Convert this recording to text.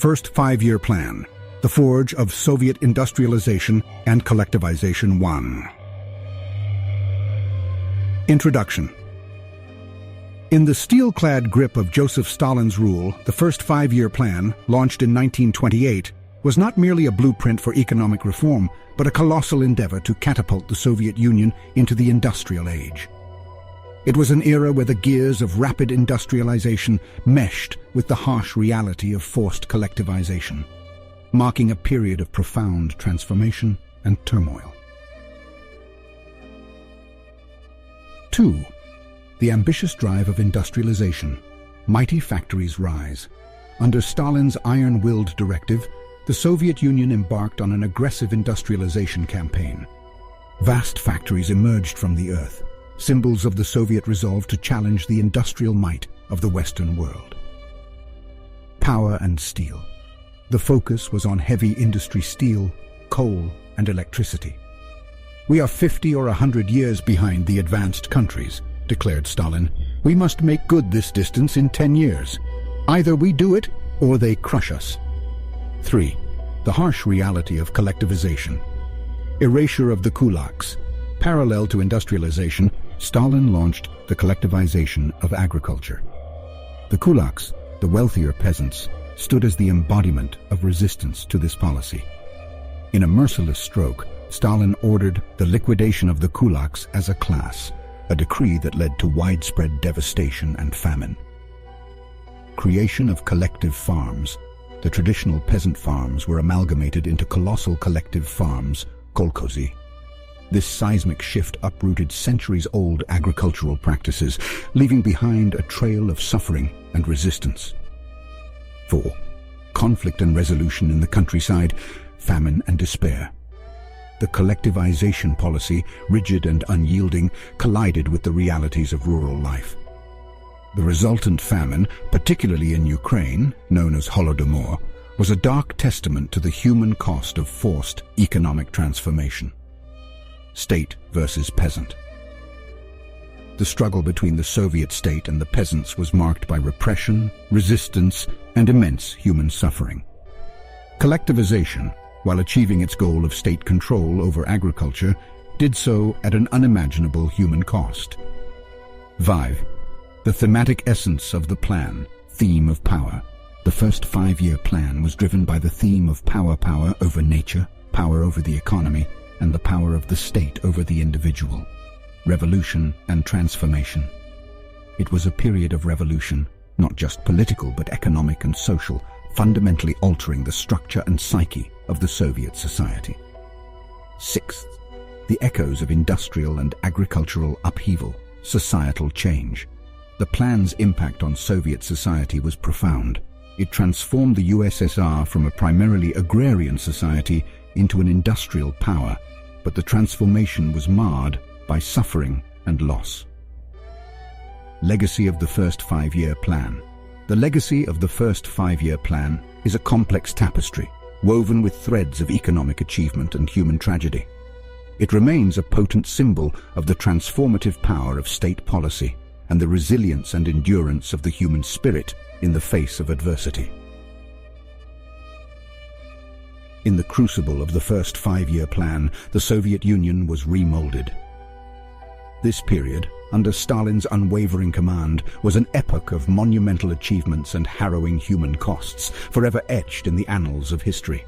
First Five-Year Plan, the forge of Soviet industrialization and collectivization 1. Introduction. In the steel-clad grip of Joseph Stalin's rule, the First Five-Year Plan, launched in 1928, was not merely a blueprint for economic reform, but a colossal endeavor to catapult the Soviet Union into the industrial age. It was an era where the gears of rapid industrialization meshed with the harsh reality of forced collectivization, marking a period of profound transformation and turmoil. 2. The ambitious drive of industrialization. Mighty factories rise. Under Stalin's iron-willed directive, the Soviet Union embarked on an aggressive industrialization campaign. Vast factories emerged from the earth, symbols of the Soviet resolve to challenge the industrial might of the Western world. Power and steel. The focus was on heavy industry steel, coal, and electricity. "We are 50 or 100 years behind the advanced countries," declared Stalin. "We must make good this distance in 10 years. Either we do it, or they crush us." 3. The harsh reality of collectivization. Erasure of the kulaks. Parallel to industrialization, Stalin launched the collectivization of agriculture. The kulaks, the wealthier peasants, stood as the embodiment of resistance to this policy. In a merciless stroke, Stalin ordered the liquidation of the kulaks as a class, a decree that led to widespread devastation and famine. Creation of collective farms. The traditional peasant farms were amalgamated into colossal collective farms, kolkhozy. This seismic shift uprooted centuries-old agricultural practices, leaving behind a trail of suffering and resistance. 4. Conflict and resolution in the countryside, famine and despair. The collectivization policy, rigid and unyielding, collided with the realities of rural life. The resultant famine, particularly in Ukraine, known as Holodomor, was a dark testament to the human cost of forced economic transformation. State versus peasant. The struggle between the Soviet state and the peasants was marked by repression, resistance, and immense human suffering. Collectivization, while achieving its goal of state control over agriculture, did so at an unimaginable human cost. 5. The thematic essence of the plan, theme of power. The First Five-Year Plan was driven by the theme of power over nature, power over the economy, and the power of the state over the individual. Revolution and transformation. It was a period of revolution, not just political but economic and social, fundamentally altering the structure and psyche of the Soviet society. 6th, the echoes of industrial and agricultural upheaval, societal change. The plan's impact on Soviet society was profound. It transformed the USSR from a primarily agrarian society into an industrial power, but the transformation was marred by suffering and loss. Legacy of the First Five-Year Plan. The legacy of the First Five-Year Plan is a complex tapestry, woven with threads of economic achievement and human tragedy. It remains a potent symbol of the transformative power of state policy and the resilience and endurance of the human spirit in the face of adversity. In the crucible of the First Five-Year Plan, the Soviet Union was remolded. This period, under Stalin's unwavering command, was an epoch of monumental achievements and harrowing human costs, forever etched in the annals of history.